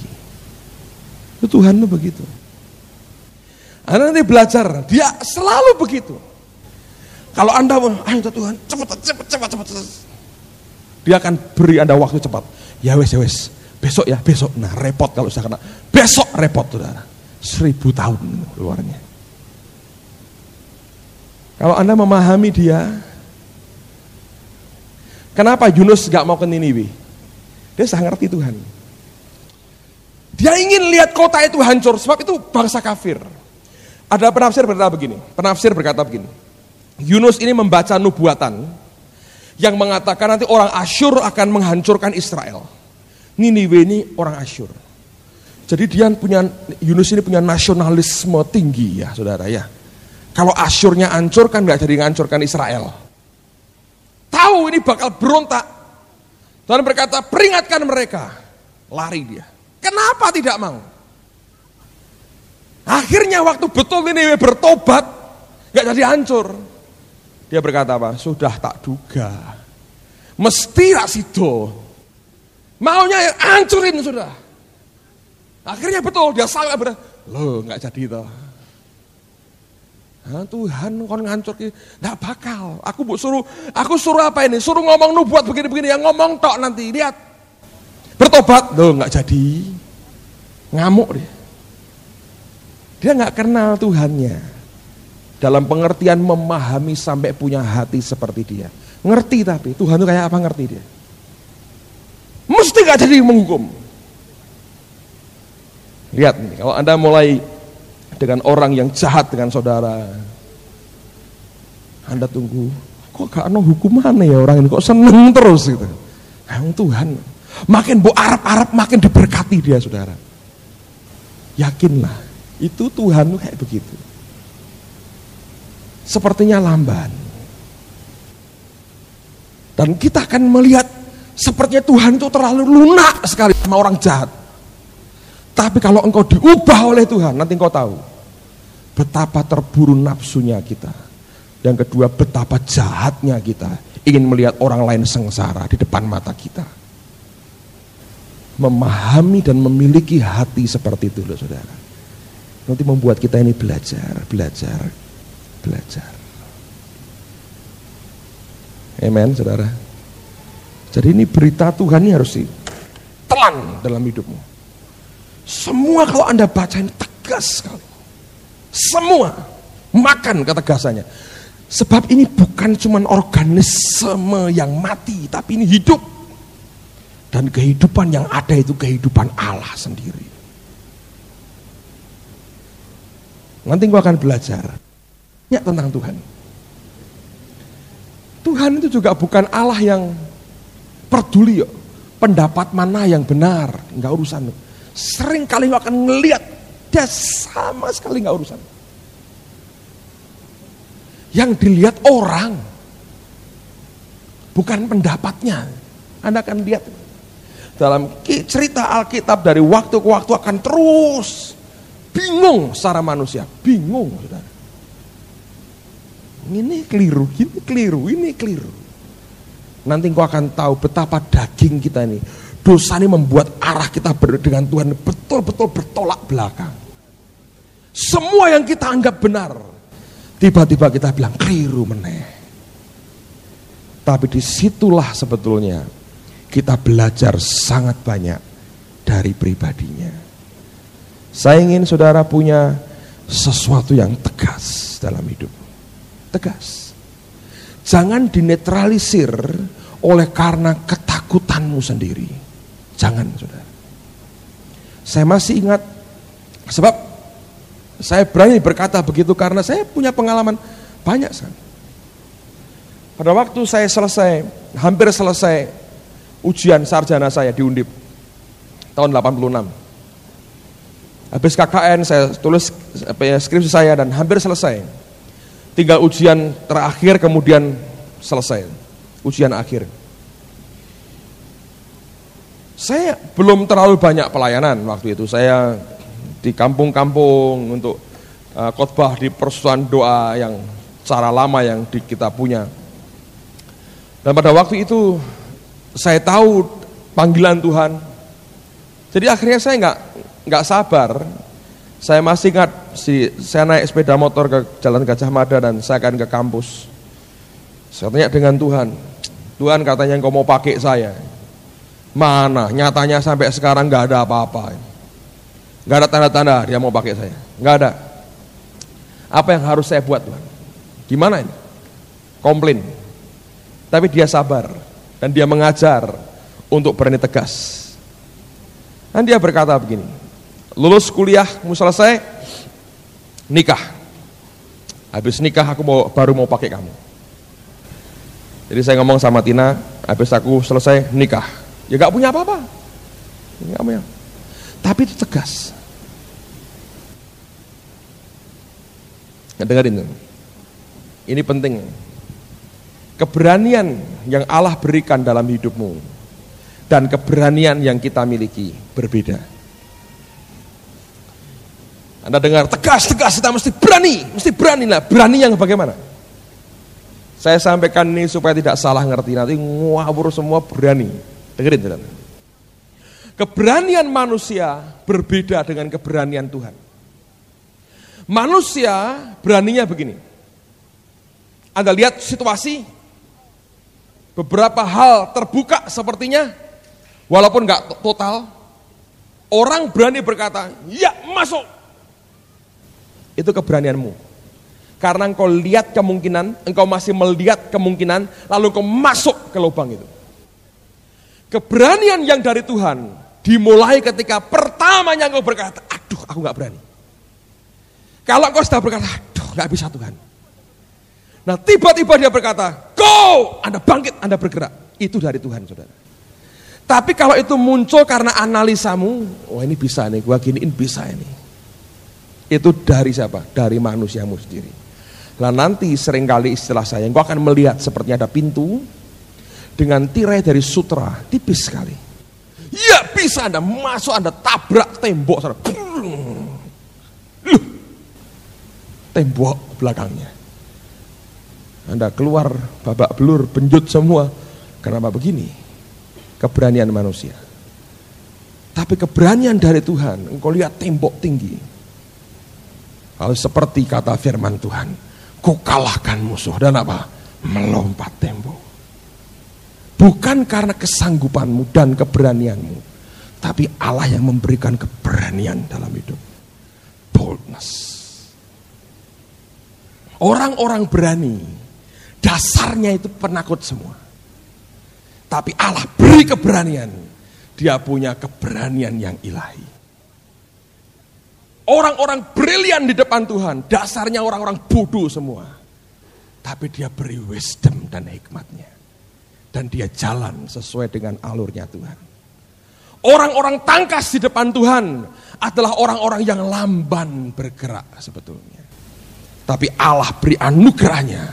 Itu Tuhan itu begitu. Anda nanti belajar, dia selalu begitu. Kalau Anda, ayo Tuhan, cepat. Dia akan beri Anda waktu cepat. Ya wes, besok ya, besok. Nah repot kalau saya kena, besok repot saudara. 1000 tahun luarnya. Kalau Anda memahami dia, kenapa Yunus gak mau ke Niniwe? Dia sudah ngerti Tuhan. Dia ingin lihat kota itu hancur, sebab itu bangsa kafir. Ada penafsir berkata begini. Yunus ini membaca nubuatan yang mengatakan nanti orang Asyur akan menghancurkan Israel. Niniwe ini orang Asyur. Jadi Yunus ini punya nasionalisme tinggi ya saudara ya. Kalau Asyurnya hancur kan gak jadi menghancurkan Israel. Tahu ini bakal berontak. Tuhan berkata peringatkan mereka. Lari dia. Kenapa tidak mau? Akhirnya waktu betul ini bertobat. Gak jadi hancur. Dia berkata apa? Sudah tak duga. Mesti rasido. Maunya hancurin sudah. Akhirnya betul dia salah benar. Loh gak jadi toh. Nah, Tuhan kon ngancur nggak bakal. Aku suruh apa ini? Suruh ngomong nubuat begini-begini, yang ngomong tok nanti lihat. Bertobat, loh nggak jadi. Ngamuk dia. Dia nggak kenal Tuhannya. Dalam pengertian memahami sampai punya hati seperti dia. Ngerti tapi Tuhan itu kayak apa ngerti dia. Mesti nggak jadi menghukum. Lihat nih, kalau Anda mulai dengan orang yang jahat dengan saudara, Anda tunggu, kok gak ada hukumannya ya orang ini, kok seneng terus gitu. Tuhan, makin arep-arep makin diberkati dia, saudara. Yakinlah, itu Tuhan kayak begitu. Sepertinya lamban. Dan kita akan melihat sepertinya Tuhan itu terlalu lunak sekali sama orang jahat. Tapi kalau engkau diubah oleh Tuhan, nanti engkau tahu betapa terburu nafsunya kita. Yang kedua, betapa jahatnya kita ingin melihat orang lain sengsara di depan mata kita. Memahami dan memiliki hati seperti itu loh, saudara. Nanti membuat kita ini belajar. Amen, saudara. Jadi ini berita Tuhan ini harus ditelan dalam hidupmu. Semua kalau Anda baca ini tegas sekali. Semua makan ketegasannya. Sebab ini bukan cuma organisme yang mati, tapi ini hidup. Dan kehidupan yang ada itu kehidupan Allah sendiri. Nanti gua akan belajar tentang Tuhan. Tuhan itu juga bukan Allah yang peduli pendapat mana yang benar, nggak urusan. Sering kali gua akan ngelihat dia sama sekali nggak urusan. Yang dilihat orang, bukan pendapatnya. Anda akan lihat dalam cerita Alkitab dari waktu ke waktu akan terus bingung secara manusia, bingung, saudara. Ini keliru, ini keliru. Nanti engkau akan tahu betapa daging kita ini, dosa ini membuat arah kita dengan Tuhan betul-betul bertolak belakang. Semua yang kita anggap benar, tiba-tiba kita bilang keliru meneh. Tapi disitulah sebetulnya kita belajar sangat banyak dari pribadinya. Saya ingin saudara punya sesuatu yang tegas dalam hidup. Tegas. Jangan dinetralisir oleh karena ketakutanmu sendiri. Jangan, saudara. Saya masih ingat, sebab saya berani berkata begitu karena saya punya pengalaman banyak sekali. Pada waktu saya hampir selesai ujian sarjana saya di Undip tahun 86. Habis KKN saya tulis skripsi saya dan hampir selesai. Tinggal ujian terakhir kemudian selesai. Ujian akhir. Saya belum terlalu banyak pelayanan waktu itu. Saya di kampung-kampung untuk khotbah di persekutuan doa yang cara lama yang kita punya. Dan pada waktu itu saya tahu panggilan Tuhan. Jadi akhirnya saya nggak sabar. Saya masih ingat saya naik sepeda motor ke Jalan Gajah Mada dan saya akan ke kampus. Saya tanya dengan Tuhan, Tuhan katanya engkau mau pakai saya. Mana? Nyatanya sampai sekarang nggak ada apa-apa. Nggak ada tanda-tanda dia mau pakai saya. Nggak ada. Apa yang harus saya buat, Tuhan? Gimana ini? Komplain. Tapi dia sabar dan dia mengajar untuk berani tegas. Dan dia berkata begini, lulus kuliahmu selesai, nikah. Habis nikah aku baru mau pakai kamu. Jadi saya ngomong sama Tina, habis aku selesai nikah, ya gak punya apa-apa, gak punya. Tapi itu tegas. Dengerin, ini penting. Keberanian yang Allah berikan dalam hidupmu dan keberanian yang kita miliki berbeda. Anda dengar tegas, kita mesti berani lah. Berani yang bagaimana? Saya sampaikan ini supaya tidak salah ngerti, nanti ngawur semua berani. Dengerin, saudara. Keberanian manusia berbeda dengan keberanian Tuhan. Manusia beraninya begini. Anda lihat situasi, beberapa hal terbuka sepertinya, walaupun nggak total, orang berani berkata, ya masuk. Itu keberanianmu. Karena engkau lihat kemungkinan, engkau masih melihat kemungkinan, lalu engkau masuk ke lubang itu. Keberanian yang dari Tuhan dimulai ketika pertamanya engkau berkata, aduh aku nggak berani. Kalau engkau sudah berkata, aduh nggak bisa Tuhan. Nah tiba-tiba dia berkata, go! go, Anda bangkit, Anda bergerak. Itu dari Tuhan, saudara. Tapi kalau itu muncul karena analisamu, wah ini bisa nih, gua giniin bisa ini. Itu dari siapa? Dari manusiamu sendiri. Lah nanti seringkali istilah saya, gua akan melihat seperti ada pintu dengan tirai dari sutra, tipis sekali. Ya bisa Anda masuk, Anda tabrak tembok, saudara. Tembok belakangnya. Anda keluar babak belur, benjut semua. Kenapa begini? Keberanian manusia. Tapi keberanian dari Tuhan, engkau lihat tembok tinggi. Kalau seperti kata firman Tuhan, ku kalahkan musuh dan apa? Melompat tembok. Bukan karena kesanggupanmu dan keberanianmu, tapi Allah yang memberikan keberanian dalam hidup. Boldness. Orang-orang berani, dasarnya itu penakut semua. Tapi Allah beri keberanian. Dia punya keberanian yang ilahi. Orang-orang brilian di depan Tuhan, dasarnya orang-orang bodoh semua. Tapi dia beri wisdom dan hikmatnya. Dan dia jalan sesuai dengan alurnya Tuhan. Orang-orang tangkas di depan Tuhan adalah orang-orang yang lamban bergerak sebetulnya. Tapi Allah beri anugerahnya,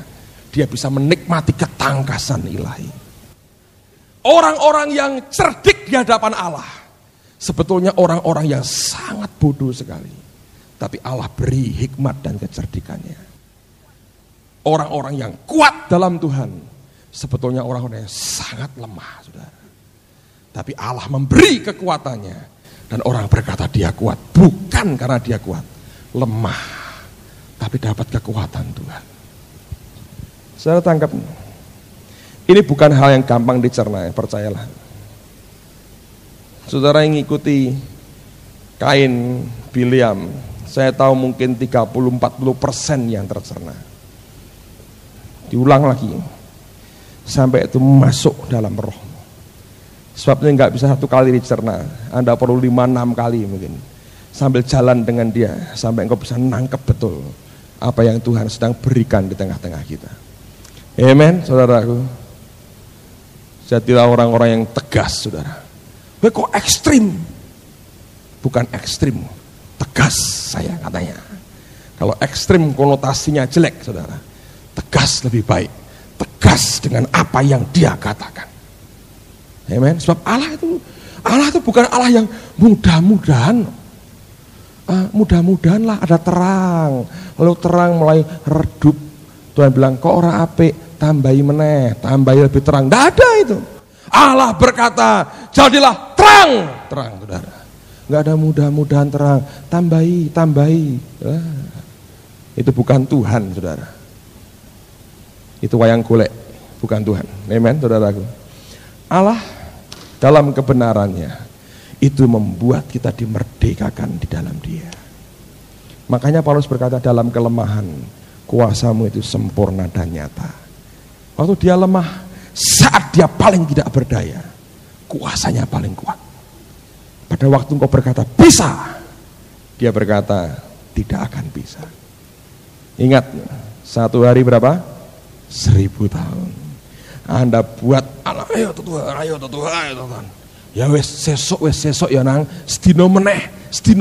dia bisa menikmati ketangkasan ilahi. Orang-orang yang cerdik di hadapan Allah, sebetulnya orang-orang yang sangat bodoh sekali. Tapi Allah beri hikmat dan kecerdikannya. Orang-orang yang kuat dalam Tuhan, sebetulnya orang-orang yang sangat lemah, saudara. Tapi Allah memberi kekuatannya, dan orang berkata dia kuat, bukan karena dia kuat, lemah. Tapi dapat kekuatan Tuhan. Saudara tangkap, ini bukan hal yang gampang dicerna, percayalah. Saudara yang ikuti Kain, Bileam, saya tahu mungkin 30-40% yang tercerna. Diulang lagi, sampai itu masuk dalam roh. Sebabnya nggak bisa satu kali dicerna, Anda perlu 5-6 kali mungkin. Sambil jalan dengan dia, sampai engkau bisa nangkep betul apa yang Tuhan sedang berikan di tengah-tengah kita. Amen, saudaraku. Jadilah orang-orang yang tegas, saudara. Kok ekstrim? Bukan ekstrim, tegas saya katanya. Kalau ekstrim konotasinya jelek, saudara. Tegas lebih baik. Tegas dengan apa yang dia katakan. Amen. Sebab Allah itu bukan Allah yang mudah-mudahan. Mudah-mudahan lah ada terang, lalu terang mulai redup. Tuhan bilang kok ora apik, tambahi meneh, tambahi lebih terang. Tidak ada itu. Allah berkata jadilah terang, saudara. Nggak ada mudah-mudahan terang, tambahi. Itu bukan Tuhan, saudara. Itu wayang golek, bukan Tuhan. Amen, saudaraku. Allah dalam kebenarannya itu membuat kita dimerdekakan di dalam Dia. Makanya Paulus berkata dalam kelemahan, kuasamu itu sempurna dan nyata. Waktu dia lemah, saat dia paling tidak berdaya, kuasanya paling kuat. Pada waktu engkau berkata bisa, dia berkata tidak akan bisa. Ingat, satu hari berapa? 1000 tahun. Anda buat, ayo Tuhan. Ya wes sesok ya nang, sedino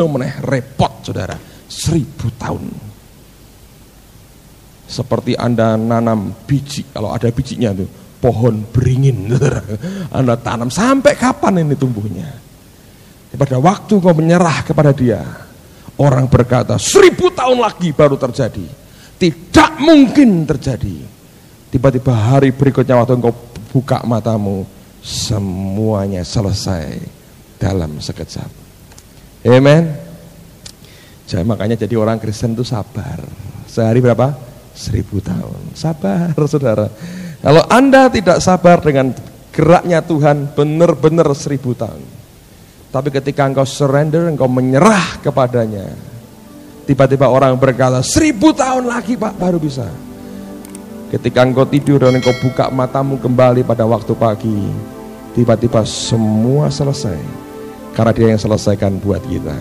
meneh repot, saudara. 1000 tahun. Seperti Anda nanam biji, kalau ada bijinya tuh, pohon beringin, saudara. Anda tanam sampai kapan ini tumbuhnya? Pada waktu kau menyerah kepada Dia, orang berkata 1000 tahun lagi baru terjadi. Tidak mungkin terjadi. Tiba-tiba hari berikutnya waktu engkau buka matamu, semuanya selesai dalam sekejap. Amen. Jadi makanya jadi orang Kristen itu sabar. Sehari berapa? 1000 tahun. Sabar, saudara. Kalau Anda tidak sabar dengan geraknya Tuhan, benar-benar 1000 tahun. Tapi ketika engkau surrender, engkau menyerah kepadanya, tiba-tiba orang berkata 1000 tahun lagi Pak baru bisa. Ketika engkau tidur dan engkau buka matamu kembali pada waktu pagi, tiba-tiba semua selesai. Karena Dia yang selesaikan buat kita.